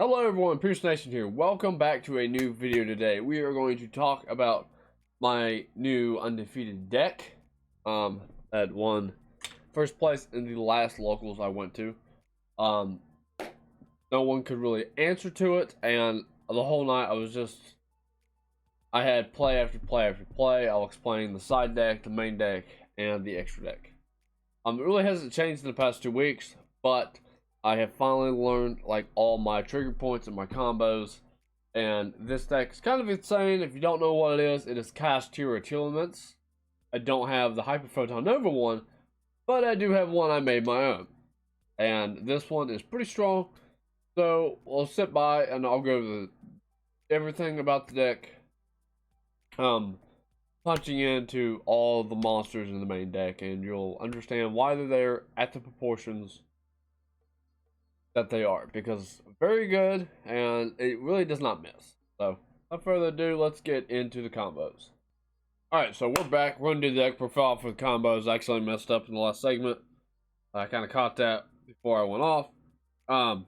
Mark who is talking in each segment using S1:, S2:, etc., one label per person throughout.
S1: Hello everyone, Pierce Nation here. Welcome back to a new video today. We are going to talk about my new Undefeated deck. That won first place in the last locals I went to. No one could really answer to it, and the whole night I had play after play after play. I'll explain the side deck, the main deck, and the extra deck. It really hasn't changed in the past 2 weeks, but I have finally learned like all my trigger points and my combos, and this deck is kind of insane. If you don't know what it is Kashtira Tearlaments. I don't have the HyperPhoton Nova one, but I do have one I made my own, and this one is pretty strong. So we'll sit by and I'll go over everything about the deck, punching into all the monsters in the main deck, and you'll understand why they're there at the proportions that they are, because very good and it really does not miss. So without further ado, let's get into the combos. Alright, so we're back. We're gonna do the deck profile for the combos. I actually messed up in the last segment. I kind of caught that before I went off.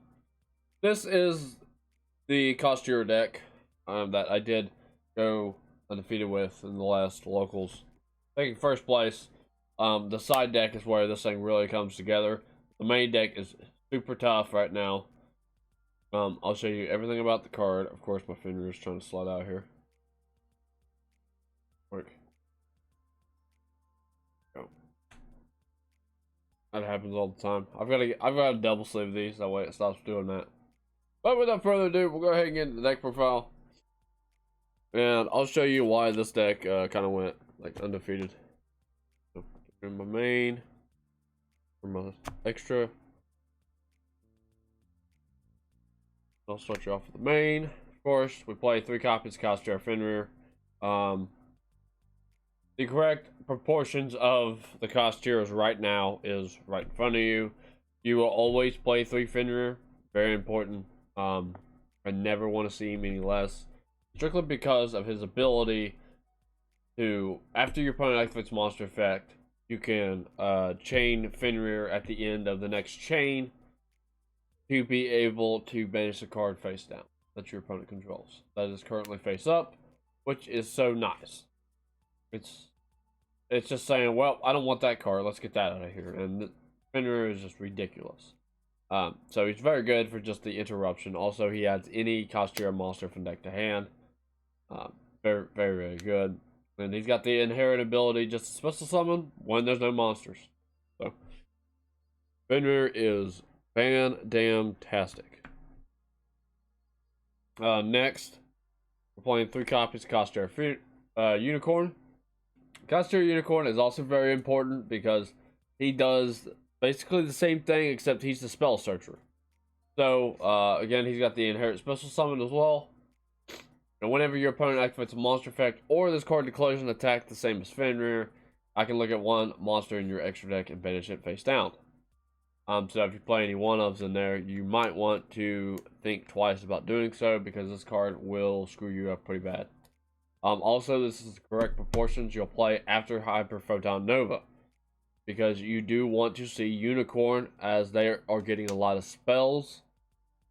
S1: This is the Kashtira deck that I did go undefeated with in the last locals, taking first place. The side deck is where this thing really comes together. The main deck is super tough right now. I'll show you everything about the card. Of course, my finger is trying to slide out here. Work. Go. That happens all the time. I've got to double sleeve these, that way it stops doing that. But without further ado, we'll go ahead and get into the deck profile, and I'll show you why this deck kind of went like undefeated. So, in my main, for my extra. I'll start you off with the main. Of course, we play 3 copies of Kashtira Fenrir. The correct proportions of the Kashtiras right now is right in front of you. You will always play 3 Fenrir. Very important. I never want to see him any less. Strictly because of his ability to, after your opponent activates monster effect, you can chain Fenrir at the end of the next chain to be able to banish a card face down that your opponent controls. That is currently face up, which is so nice. It's just saying, well, I don't want that card, let's get that out of here. And Fenrir is just ridiculous. So he's very good for just the interruption. Also, he adds any Kashtira monster from deck to hand. Very, very, very good. And he's got the inherent ability just to special summon when there's no monsters. So Fenrir is fan-damn-tastic. Next, we're playing 3 copies of Kashtira Unicorn. Kashtira Unicorn is also very important because he does basically the same thing, except he's the spell searcher. So, again, he's got the inherent special summon as well. And whenever your opponent activates a monster effect or this card declares an attack the same as Fenrir, I can look at one monster in your extra deck and banish it face down. So if you play any one ofs in there, you might want to think twice about doing so, because this card will screw you up pretty bad. Also, this is the correct proportions you'll play after HyperPhoton Nova, because you do want to see Unicorn, as they are getting a lot of spells,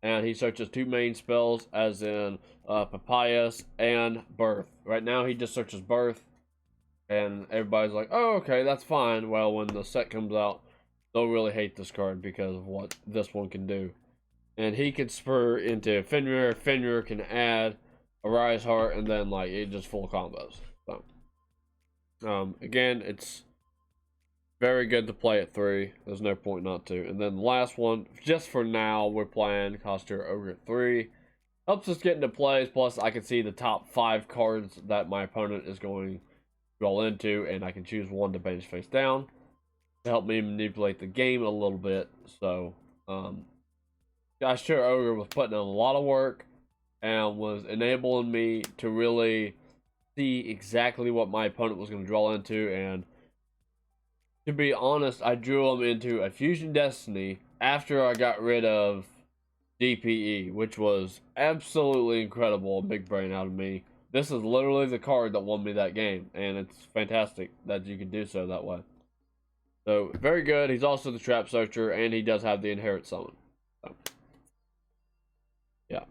S1: and he searches 2 main spells, as in Papayas and Birth. Right now he just searches Birth, and everybody's like, oh, okay, that's fine. Well, when the set comes out, they'll really hate this card because of what this one can do. And he can spur into Fenrir. Fenrir can add a Rise Heart, and then like it just full combos. So again, it's very good to play at 3. There's no point not to. And then the last one, just for now, we're playing Kashtira Ogre at 3. Helps us get into plays, plus I can see the top 5 cards that my opponent is going to roll into, and I can choose one to banish face down to help me manipulate the game a little bit. So, Kashtira Ogre was putting in a lot of work and was enabling me to really see exactly what my opponent was going to draw into. And to be honest, I drew him into a Fusion Destiny after I got rid of DPE, which was absolutely incredible. Big brain out of me. This is literally the card that won me that game, and it's fantastic that you can do so that way. So, very good. He's also the Trap Searcher, and he does have the Inherent Summon. So, yeah.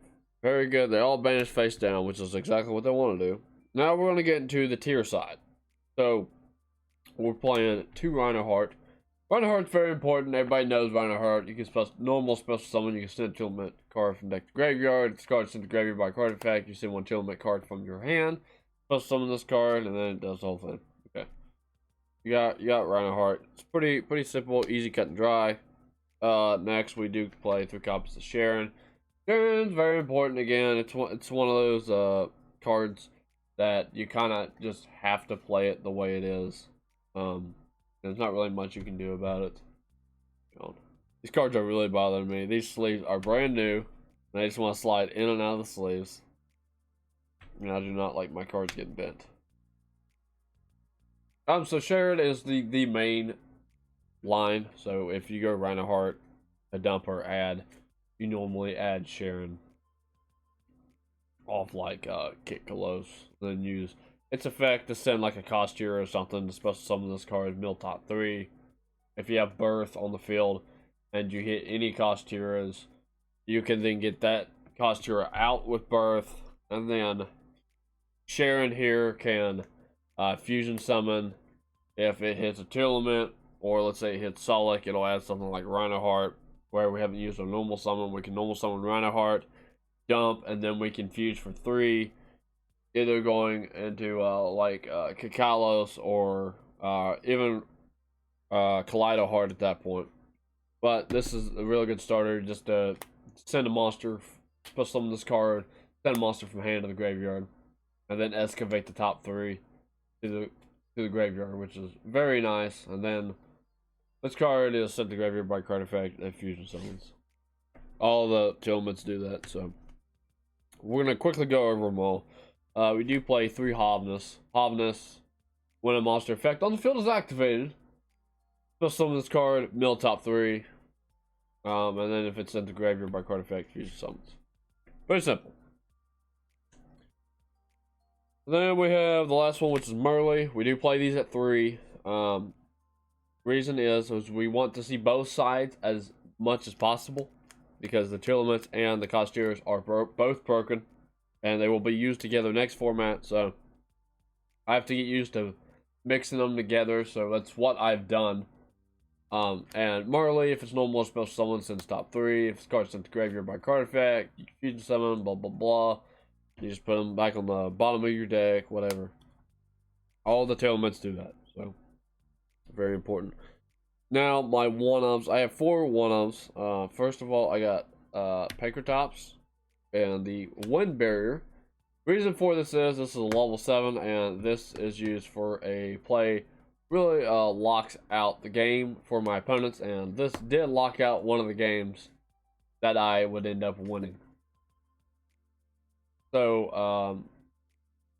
S1: Very good. They all banish face down, which is exactly what they want to do. Now we're going to get into the tier side. So, we're playing 2 Reinhardt. Reinhardt's very important. Everybody knows Reinhardt. You can normal special summon. You can send a Tearlament card from deck to graveyard. This card sent to graveyard by card effect. You send 1 Tearlament card from your hand. Special summon this card, and then it does the whole thing. Okay. You got Reinhardt. It's pretty simple, easy cut and dry. Next we do play 3 copies of Sharon. Sharon's very important again. It's one of those cards that you kind of just have to play it the way it is. There's not really much you can do about it. These cards are really bothering me. These sleeves are brand new, and I just want to slide in and out of the sleeves. And I do not like my cards getting bent. So Sharon is the main line. So if you go Reinhardt, a dump or add, you normally add Sharon off like Kit Kalos, then use its effect to send like a Kashtira or something to special summon this card, mill top 3. If you have Birth on the field and you hit any Kashtiras, you can then get that Kashtira out with Birth, and then Sharon here can fusion summon if it hits a Tearlament, or let's say it hits Solek, it'll add something like Reinhardt, where we haven't used a normal summon. We can normal summon Reinhardt, dump, and then we can fuse for 3, either going into Kakalos or even Kaleido Heart at that point. But this is a really good starter, just to send a monster, special summon this card, send a monster from hand to the graveyard, and then excavate the top 3 to the graveyard, which is very nice. And then this card is sent to the graveyard by card effect and fusion summons. All the Tearlaments do that, so we're gonna quickly go over them all. We do play 3 Hovness. Hovness, when a monster effect on the field is activated, special summon this card, mill top 3, and then if it's sent to graveyard by card effect, fusion summons. Very simple. Then we have the last one, which is Merly. We do play these at 3. Reason is we want to see both sides as much as possible, because the Tearlaments and the Kashtiras are both broken, and they will be used together next format, so I have to get used to mixing them together, so that's what I've done. And Merly, if it's normal special summon, sends top 3. If it's card sent to graveyard by card effect, you can fusion summon, blah blah blah. You just put them back on the bottom of your deck, whatever. All the Tearlaments do that, so very important. Now, my 1-ups. I have 4 1-ups. First of all, I got Pankratops and the Wind Barrier. Reason for this is a level 7, and this is used for a play. Really locks out the game for my opponents, and this did lock out one of the games that I would end up winning. So,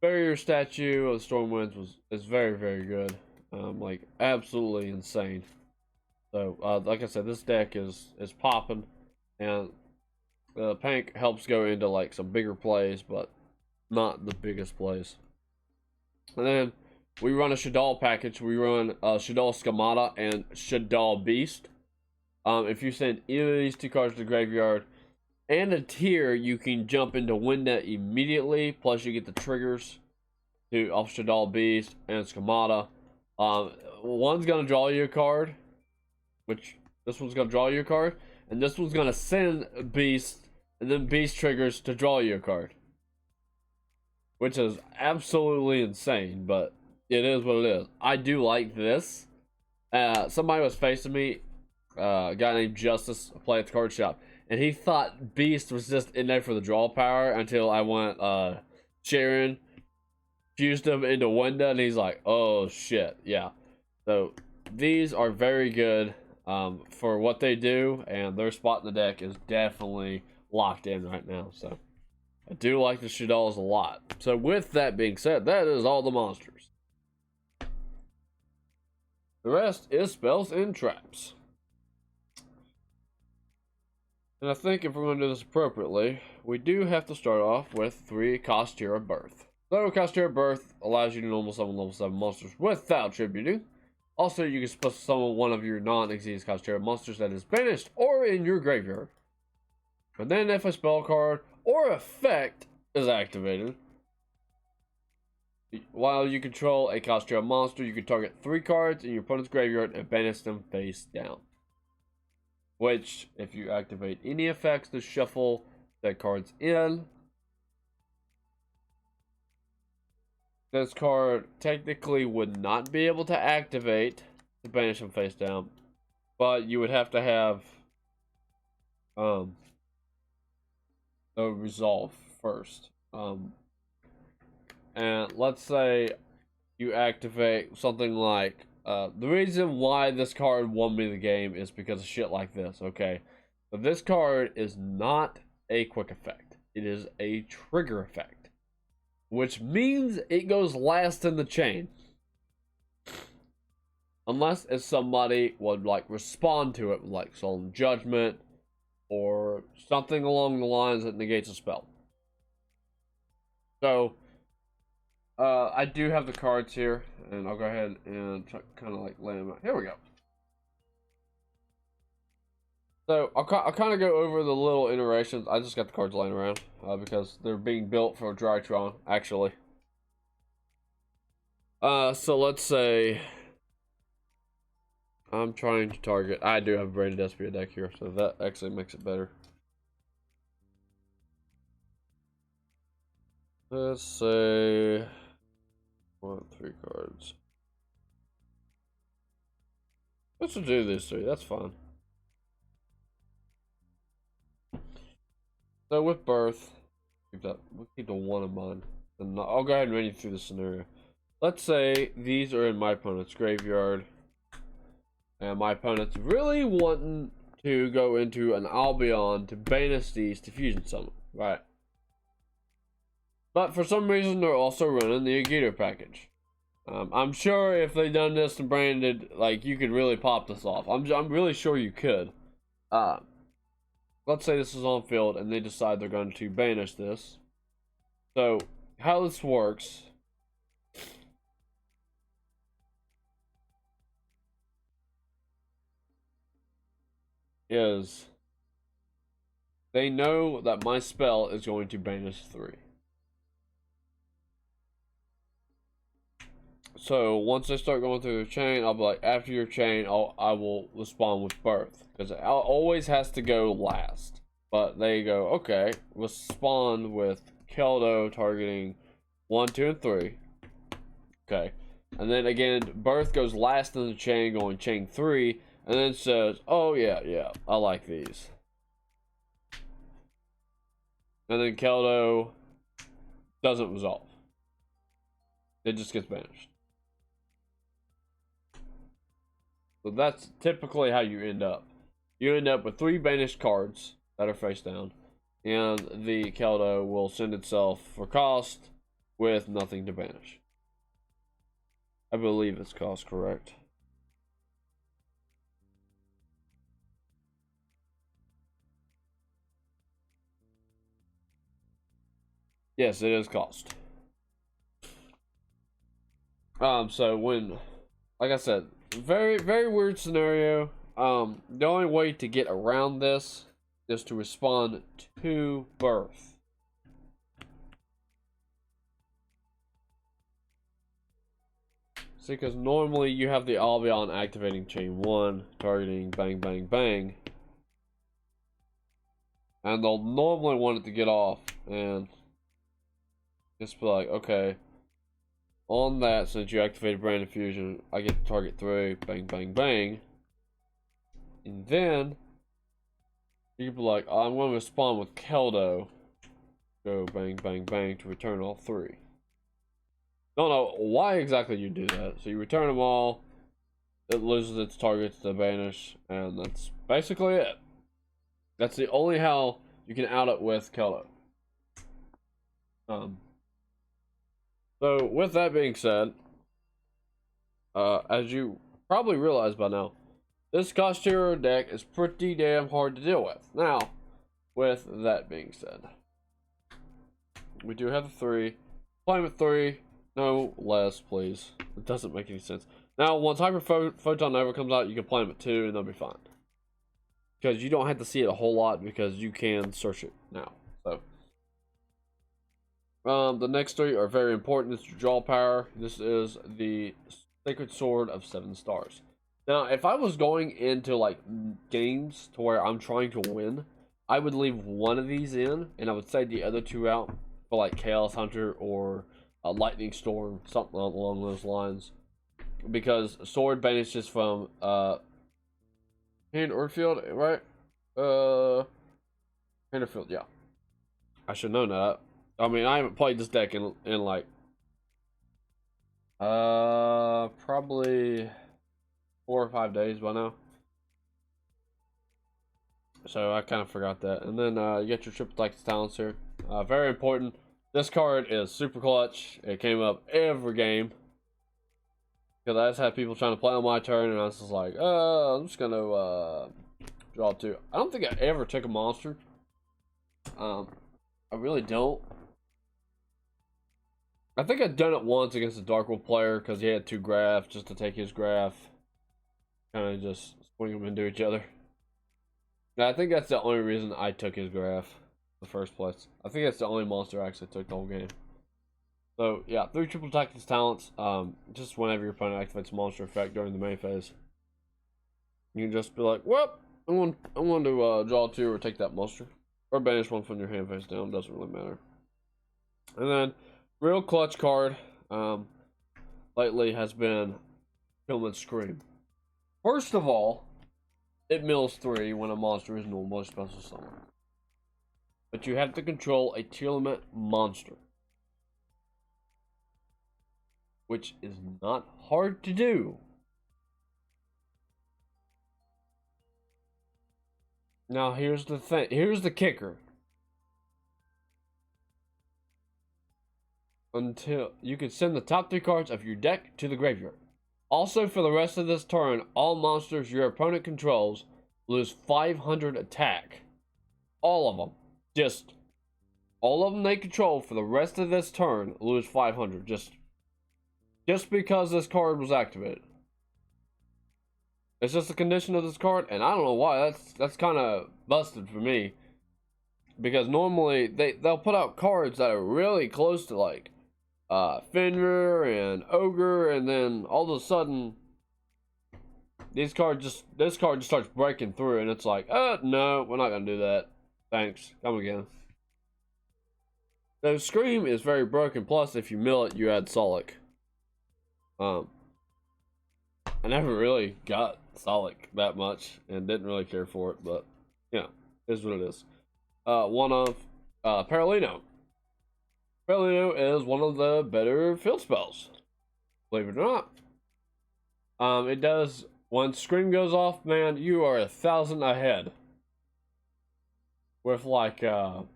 S1: Barrier Statue of the Stormwinds is very, very good. Like, absolutely insane. So, like I said, this deck is popping, and Pank helps go into, like, some bigger plays, but not the biggest plays. And then, we run a Shaddoll package. We run Shaddoll Schemata and Shaddoll Beast. If you send either of these 2 cards to the graveyard and a tier, you can jump into Winda immediately. Plus, you get the triggers off Shaddoll Beast and Schemata. One's going to draw you a card, which this one's going to draw you a card, and this one's going to send Beast, and then Beast triggers to draw you a card. Which is absolutely insane, but it is what it is. I do like this. Somebody was facing me, a guy named Justice, play at the card shop, and he thought Beast was just in there for the draw power until I went Sharon, fused him into Wenda, and he's like, oh shit, yeah. So these are very good for what they do, and their spot in the deck is definitely locked in right now. So I do like the Shaddolls a lot. So with that being said, that is all the monsters. The rest is spells and traps. And I think if we're going to do this appropriately, we do have to start off with 3 Kashtira Birth. So Kashtira Birth allows you to normal summon level 7 monsters without tributing. Also, you can special summon one of your non-Xyz Kashtira monsters that is banished or in your graveyard. But then if a spell card or effect is activated, while you control a Kashtira monster, you can target 3 cards in your opponent's graveyard and banish them face down. Which, if you activate any effects to shuffle that cards in, this card technically would not be able to activate to banish them face down, but you would have to have a resolve first. And let's say you activate something like the reason why this card won me the game is because of shit like this, okay? But this card is not a quick effect. It is a trigger effect, which means it goes last in the chain. Unless if somebody would like respond to it, like Solemn Judgment or something along the lines that negates a spell. So I do have the cards here, and I'll go ahead and kind of like lay them out. Here we go. So I'll kind of go over the little iterations. I just got the cards laying around because they're being built for Drytron, actually. So let's say I'm trying to target. I do have a Braided Despia deck here, so that actually makes it better. Let's say 1, 3 cards. Let's do these 3. That's fine. So with Birth, we'll keep the 1 in mind, and I'll go ahead and run you through the scenario. Let's say these are in my opponent's graveyard, and my opponent's really wanting to go into an Albion to banish these to Fusion Summon, right? But for some reason, they're also running the Agito package. I'm sure if they done this and branded, like, you could really pop this off. I'm really sure you could. Let's say this is on field and they decide they're going to banish this. So how this works is they know that my spell is going to banish 3. So once they start going through the chain, I'll be like, after your chain, I will respond with Birth, because it always has to go last. But they go, okay, respond with Keldo targeting 1, 2, and 3. Okay, and then again, Birth goes last in the chain, going chain 3, and then says, oh yeah, I like these. And then Keldo doesn't resolve. It just gets banished. So that's typically how you end up. You end up with 3 banished cards that are face down, and the Keldo will send itself for cost with nothing to banish. I believe it's cost correct. Yes, it is cost. So when, like I said, very weird scenario. The only way to get around this is to respond to Birth. See, because normally you have the Albion activating chain 1, targeting bang, bang, bang. And they'll normally want it to get off and just be like, okay, on that, since you activated Brand Fusion, I get to target 3, bang, bang, bang. And then you can be like, oh, I'm going to respond with Keldo. Go bang, bang, bang to return all 3. Don't know why exactly you do that. So you return them all, it loses its targets to banish, and that's basically it. That's the only how you can out it with Keldo. So with that being said, as you probably realize by now, this Kashtira deck is pretty damn hard to deal with. Now, with that being said, we do have the 3. Play with 3, no less, please. It doesn't make any sense. Now, once HyperPhoton Nova comes out, you can play them at 2, and they'll be fine. because you don't have to see it a whole lot because you can search it now. So the next three are very important. This is your draw power. This is the Sacred Sword of 7 stars. Now, if I was going into like games to where I'm trying to win, I would leave one of these in, and I would say the other two out for like Chaos Hunter or Lightning Storm, something along those lines. Because Sword banishes from hand or field, right? Hand or field, yeah. I should know that. I mean, I haven't played this deck in like probably 4 or 5 days by now. So I kind of forgot that. And then you get your Triple Tactics Talents here. Very important. This card is super clutch. It came up every game. Because I just had people trying to play on my turn, and I was just like, I'm just gonna draw 2. I don't think I ever took a monster. I really don't. I think I'd done it once against a Dark Wolf player because he had 2 graph just to take his graph. Kind of just swing them into each other. Now, I think that's the only reason I took his graph in the first place. I think that's the only monster I actually took the whole game. So, yeah, 3 Triple Tactics Talents. Just whenever your opponent activates a monster effect during the main phase. You can just be like, well, I'm going to draw 2 or take that monster. Or banish one from your hand face down. Doesn't really matter. And then, real clutch card lately has been Tearlaments Scream. First of all, it mills 3 when a monster is normally special summoned. But you have to control a Tearlament monster, which is not hard to do. Now here's the thing. Here's the kicker. Until you can send the top 3 cards of your deck to the graveyard. Also, for the rest of this turn, all monsters your opponent controls lose 500 attack. All of them. Just all of them they control for the rest of this turn lose 500. Just because this card was activated. It's just a condition of this card, and I don't know why. That's kind of busted for me. Because normally they'll put out cards that are really close to like Fenrir and Ogre, and then all of a sudden this card just starts breaking through, and it's like, no, we're not gonna do that. Thanks, come again. So Scream is very broken. Plus, if you mill it, you add Solic. I never really got Solic that much, and didn't really care for it, but yeah, it is what it is. One of Paralino. Paralino is one of the better field spells, believe it or not. It does, when Scream goes off, man, you are 1,000 ahead. With like Kaleido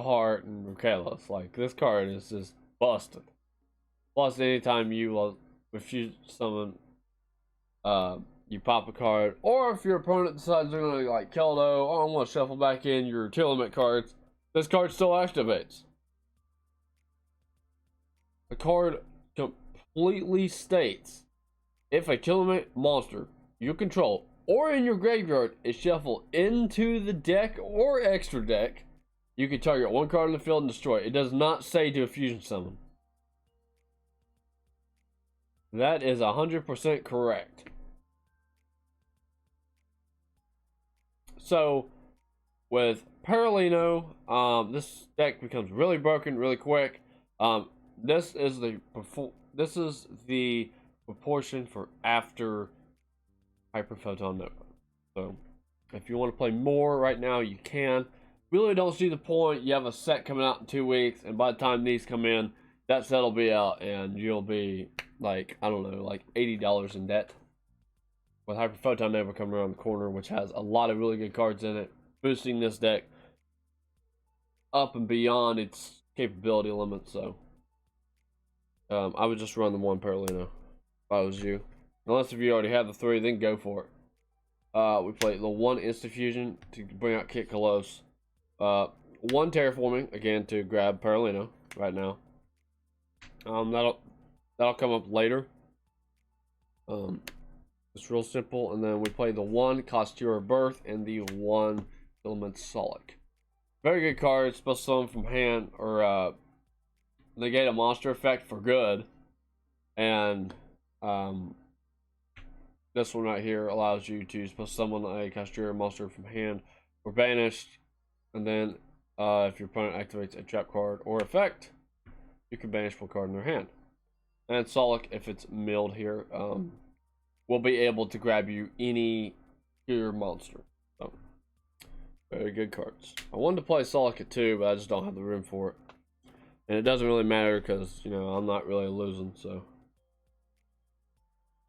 S1: Heart and Rukalis. Like, this card is just busted. Plus, anytime if you summon, you pop a card, or if your opponent decides they're gonna like Keldo, oh, I want to shuffle back in your Tearlament cards, this card still activates. The card completely states, if a Tearlament monster you control or in your graveyard is shuffled into the deck or extra deck, you can target one card in the field and destroy it. It does not say to a fusion summon. That is 100% correct. So, with Paralino, this deck becomes really broken really quick. This is the proportion for after HyperPhoton Nova. So, if you want to play more right now, you can. Really don't see the point. You have a set coming out in 2 weeks, and by the time these come in, that set will be out, and you'll be like, I don't know, like $80 in debt. With HyperPhoton Nova coming around the corner, which has a lot of really good cards in it, boosting this deck up and beyond its capability limit. So I would just run the one Paralino if I was you. Unless if you already have the 3, then go for it. We play the 1 Instant Fusion to bring out Kit Kalos. 1 Terraforming, again, to grab Paralino right now. That'll come up later. It's real simple. And then we play the 1 Kashtira Birth and the 1 Tearlaments Solic. Very good card. It's supposed to summon from hand or negate a monster effect for good. And this one right here allows you to supposed to summon a Kashtira monster from hand or banished. And then if your opponent activates a trap card or effect, you can banish one card in their hand. And Solic, if it's milled here, will be able to grab you any pure monster. So, very good cards. I wanted to play Solic at 2, but I just don't have the room for it. And it doesn't really matter because, you know, I'm not really losing, so.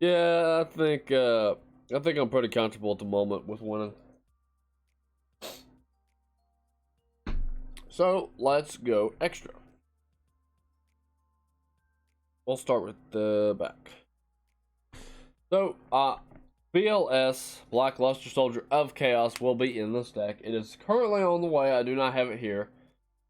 S1: Yeah, I think I'm pretty comfortable at the moment with winning. So, let's go extra. We'll start with the back. So, BLS, Black Luster Soldier of Chaos, will be in this deck. It is currently on the way. I do not have it here.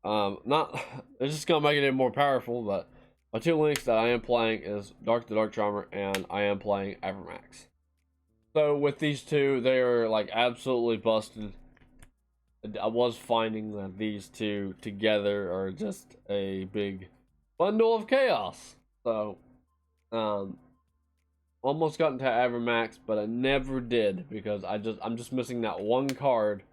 S1: It's just gonna make it even more powerful, but my 2 links that I am playing is Dark the Dark Charmer, and I am playing Avermax. So, with these 2, they are, like, absolutely busted. I was finding that these 2 together are just a big bundle of chaos. So, almost got into Avermax, but I never did because I'm just missing that 1 card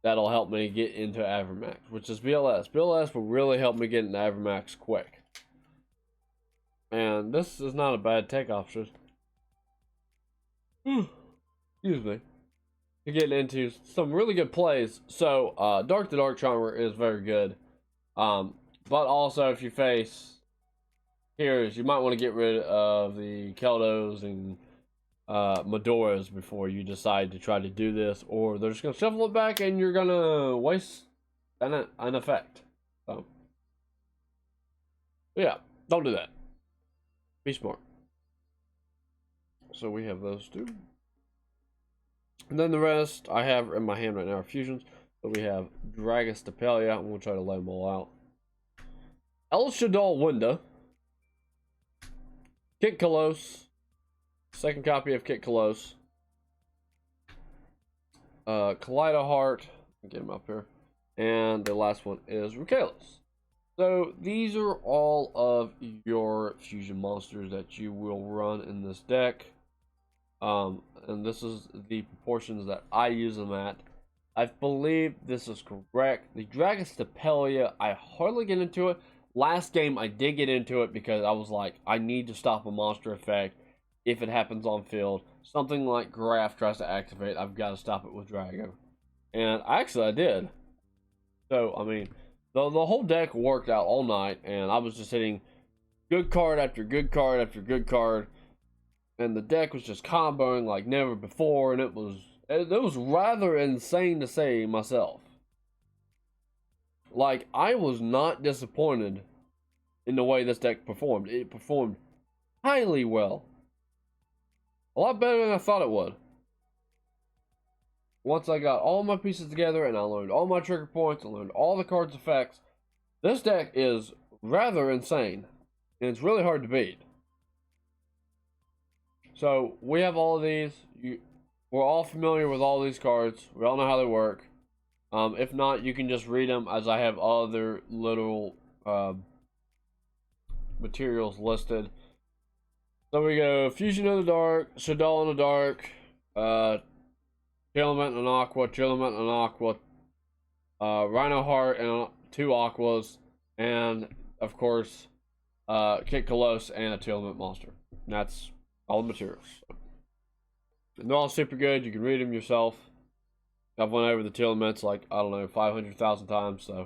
S1: that'll help me get into Avermax, which is BLS. BLS will really help me get into Avermax quick. And this is not a bad take option. Excuse me. To get into some really good plays. So, Dark the Dark Charmer is very good. But also if you face here's, you might want to get rid of the Keldos and Medoras before you decide to try to do this, or they're just going to shuffle it back and you're going to waste an effect. So, yeah, don't do that. Be smart. So we have those 2. And then the rest I have in my hand right now are fusions. So we have Dragostapelia. I'm going to try to lay them all out. El Shaddoll Winda. Kit Kalos. Second copy of Kit Kalos. Kaleido Heart. Get him up here. And the last one is Rukalis. So these are all of your fusion monsters that you will run in this deck. And this is the proportions that I use them at. I believe this is correct. The Dragostapelia, I hardly get into it. Last game, I did get into it because I was like, I need to stop a monster effect if it happens on field. Something like Graph tries to activate, I've got to stop it with Drago. And actually, I did. So, I mean, the whole deck worked out all night, and I was just hitting good card after good card after good card. And the deck was just comboing like never before, and it was rather insane to say myself. Like, I was not disappointed in the way this deck performed. It performed highly well. A lot better than I thought it would. Once I got all my pieces together and I learned all my trigger points, I learned all the cards' effects, this deck is rather insane. And it's really hard to beat. So, we have all of these. We're all familiar with all these cards. We all know how they work. If not, you can just read them as I have other little materials listed. So we go Fusion in the Dark, Shaddoll in the Dark, Tearlament and Aqua, Tearlament and Aqua, Rhino Heart and 2 Aquas, and of course, Kit Kalos and a Tearlament monster. And that's all the materials. And they're all super good. You can read them yourself. I've went over the Tearlaments like, I don't know, 500,000 times, so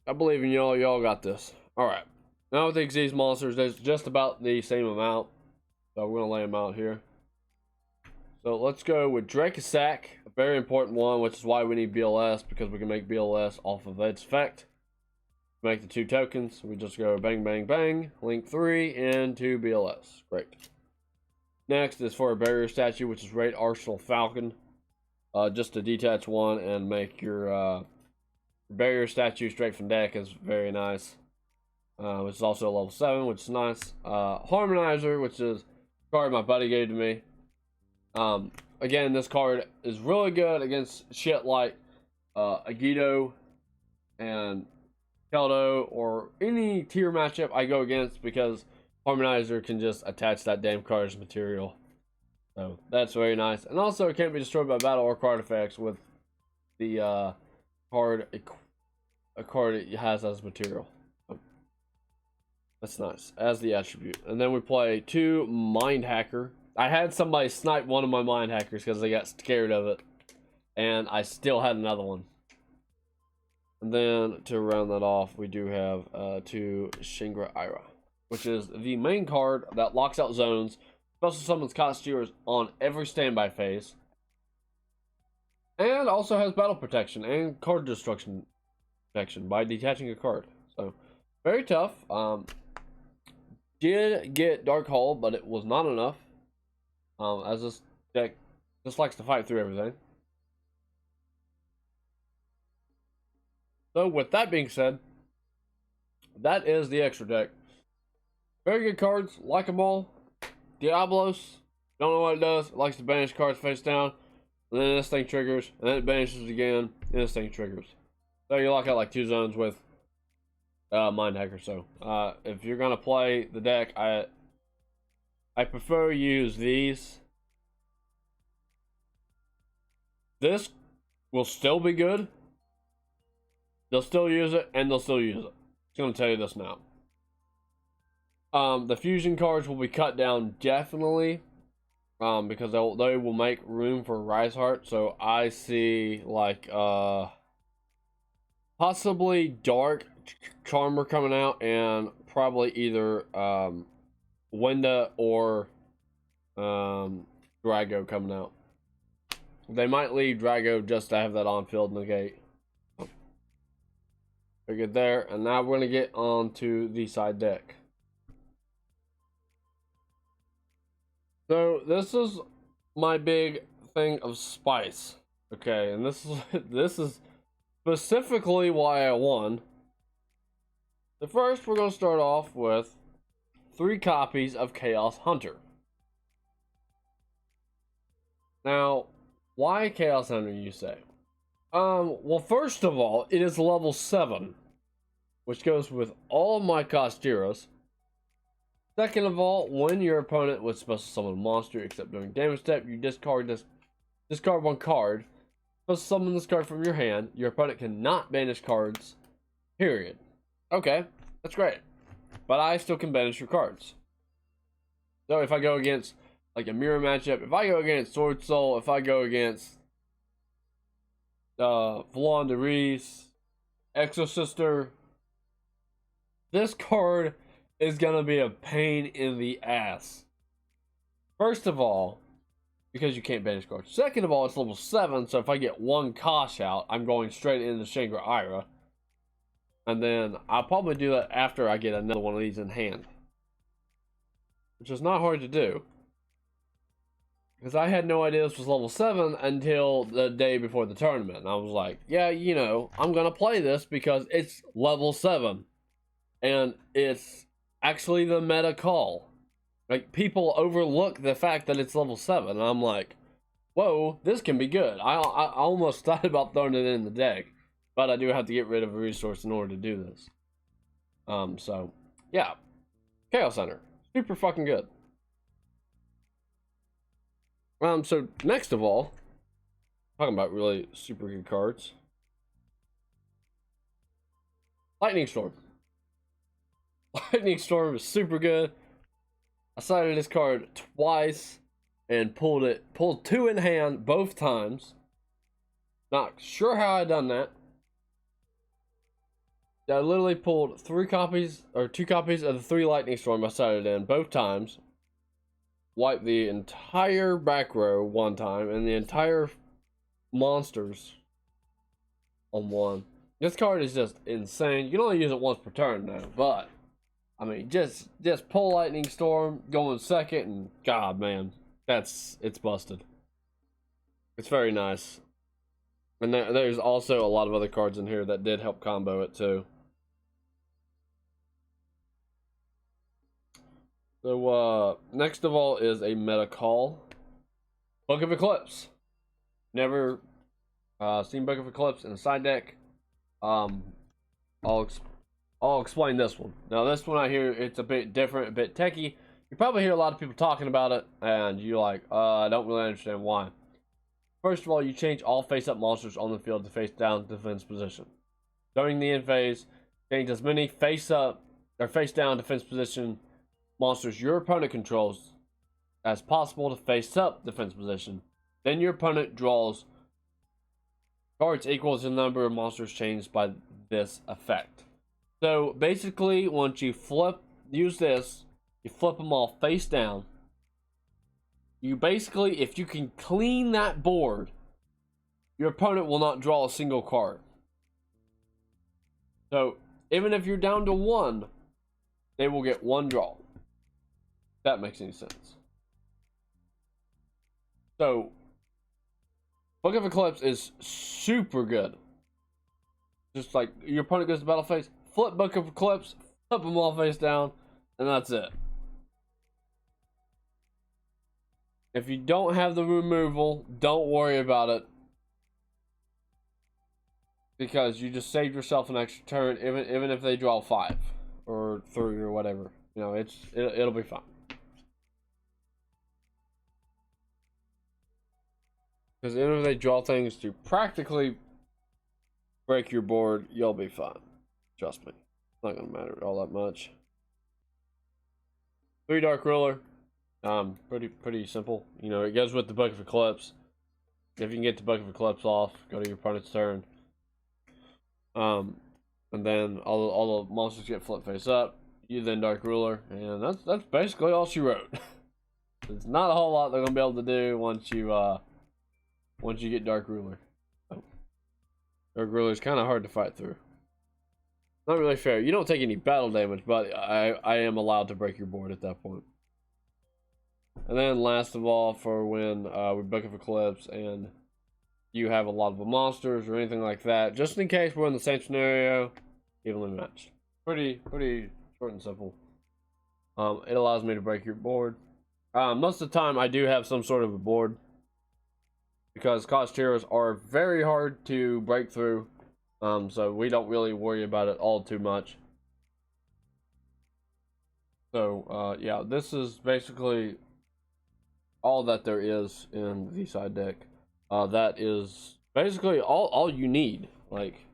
S1: I believe in y'all. Y'all got this. Alright. Now with the Xyz monsters, there's just about the same amount. So we're going to lay them out here. So let's go with Dracosac, a very important one, which is why we need BLS, because we can make BLS off of its effect. Make the 2 tokens. We just go bang, bang, bang. Link 3 into BLS. Great. Next is for a barrier statue, which is Raid Arsenal Falcon. Just to detach one and make your barrier statue straight from deck is very nice. Which is also a level 7, which is nice. Harmonizer, which is card my buddy gave to me. Again, this card is really good against shit like Agito and Keldo or any tier matchup I go against, because Harmonizer can just attach that damn card's material. So that's very nice. And also it can't be destroyed by battle or card effects with the card it has as material. That's nice as the attribute. And then we play 2 Mind Hacker. I had somebody snipe one of my Mind Hackers because they got scared of it, and I still had another one. And then to round that off, we do have 2 Shingra Ira, which is the main card that locks out zones, special summons Kashtiras on every standby phase, and also has battle protection and card destruction protection by detaching a card. So very tough. Did get Dark Hole, but it was not enough. As this deck just likes to fight through everything. So with that being said, that is the extra deck. Very good cards, like them all. Diablos, don't know what it does. It likes to banish cards face down, and then this thing triggers, and then it banishes again, and this thing triggers. So you lock out like 2 zones with Mind Hacker. So if you're gonna play the deck, I prefer use these. This will still be good. They'll still use it, and they'll still use it. Just gonna tell you this now. The fusion cards will be cut down definitely, because they will make room for Rise Heart. So I see like possibly Dark Charmer coming out, and probably either Wenda or Drago coming out. They might leave Drago just to have that on-field negate. Very good there. And now we're going to get on to the side deck. So this is my big thing of spice. Okay, and this is specifically why I won. So first we're going to start off with 3 copies of Chaos Hunter. Now, why Chaos Hunter, you say? Well, first of all, it is level 7, which goes with all of my Kashtiras. Second of all, when your opponent would special summon a monster except during damage step, you discard 1 card. Special summon this card from your hand. Your opponent cannot banish cards. Period. Okay, that's great. But I still can banish your cards. So if I go against like a mirror matchup, if I go against Sword Soul, if I go against Vlon de Reese, Exosister, this card is gonna be a pain in the ass. First of all, because you can't banish cards. Second of all, it's level 7, so if I get 1 Kosh out, I'm going straight into Shingra Ira. And then I'll probably do that after I get another one of these in hand, which is not hard to do, because I had no idea this was level 7 until the day before the tournament. And I was like, yeah, you know, I'm going to play this because it's level 7. And it's actually the meta call. Like, people overlook the fact that it's level 7. And I'm like, whoa, this can be good. I almost thought about throwing it in the deck. But I do have to get rid of a resource in order to do this. So, yeah. Chaos Hunter. Super fucking good. So next of all, talking about really super good cards. Lightning Storm. Lightning Storm is super good. I sided this card twice and pulled 2 in hand both times. Not sure how I done that. I literally pulled 2 copies of the 3 Lightning Storm I sided in both times. Wiped the entire back row one time and the entire monsters on one. This card is just insane. You can only use it once per turn though, but I mean, just pull Lightning Storm, go in second, and god man, it's busted. It's very nice. And there's also a lot of other cards in here that did help combo it too. So next of all is a meta call. Book of Eclipse. Never seen Book of Eclipse in a side deck. I'll explain this one. Now this one I hear it's a bit different, a bit techy. You probably hear a lot of people talking about it, and you're like, I don't really understand why. First of all, you change all face-up monsters on the field to face-down defense position. During the end phase, change as many face-up or face-down defense position monsters your opponent controls as possible to face-up defense position. Then your opponent draws cards equal to the number of monsters changed by this effect. So basically, once you use this, you flip them all face down. You basically, if you can clean that board, your opponent will not draw a single card. So even if you're down to 1, they will get 1 draw. If that makes any sense. So Book of Eclipse is super good. Just like your opponent goes to battle phase, flip Book of Eclipse, flip them all face down, and that's it. If you don't have the removal, don't worry about it, because you just saved yourself an extra turn, even if they draw 5 or 3 or whatever. You know, it'll be fine. Because even if they draw things to practically break your board, you'll be fine. Trust me. It's not gonna matter all that much. 3 Dark Ruler. Pretty simple. You know, it goes with the Book of Eclipse. If you can get the Book of Eclipse off, go to your opponent's turn. And then all the monsters get flipped face up. You then Dark Ruler, and that's basically all she wrote. There's not a whole lot they're gonna be able to do once you get Dark Ruler. Dark Ruler is kind of hard to fight through. Not really fair. You don't take any battle damage, but I am allowed to break your board at that point. And then last of all, for when we Book of Eclipse and you have a lot of monsters or anything like that, just in case we're in the same scenario, evenly matched. Pretty short and simple. It allows me to break your board. Most of the time I do have some sort of a board, because Kashtiras are very hard to break through, so we don't really worry about it all too much. So yeah, this is basically all that there is in the side deck. That is basically all you need. Like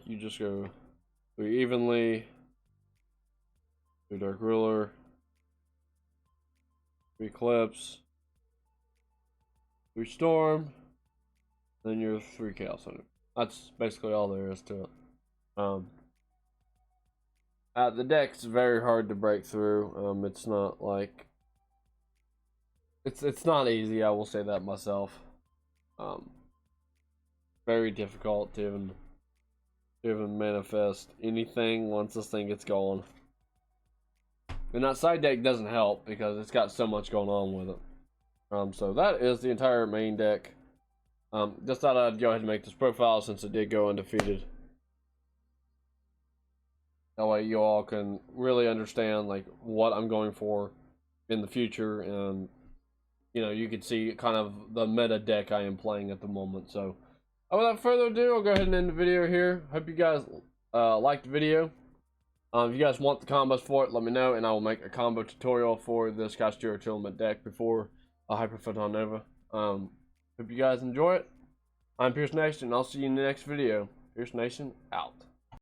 S1: you just go through evenly, through Dark Ruler, through Eclipse, through Storm, then you're 3 Chaos Hunter. That's basically all there is to it. The deck's very hard to break through. It's not like it's not easy. I will say that myself. Very difficult to even manifest anything once this thing gets going. And that side deck doesn't help because it's got so much going on with it. So that is the entire main deck. Just thought I'd go ahead and make this profile since it did go undefeated. That way you all can really understand like what I'm going for in the future, and you know, you can see kind of the meta deck I am playing at the moment. So without further ado, I'll go ahead and end the video here. Hope you guys liked the video. If you guys want the combos for it, let me know, and I will make a combo tutorial for this Kashtira Tearlaments deck before HyperPhoton Nova. Hope you guys enjoy it. I'm Pierce Nation, and I'll see you in the next video. Pierce Nation, out.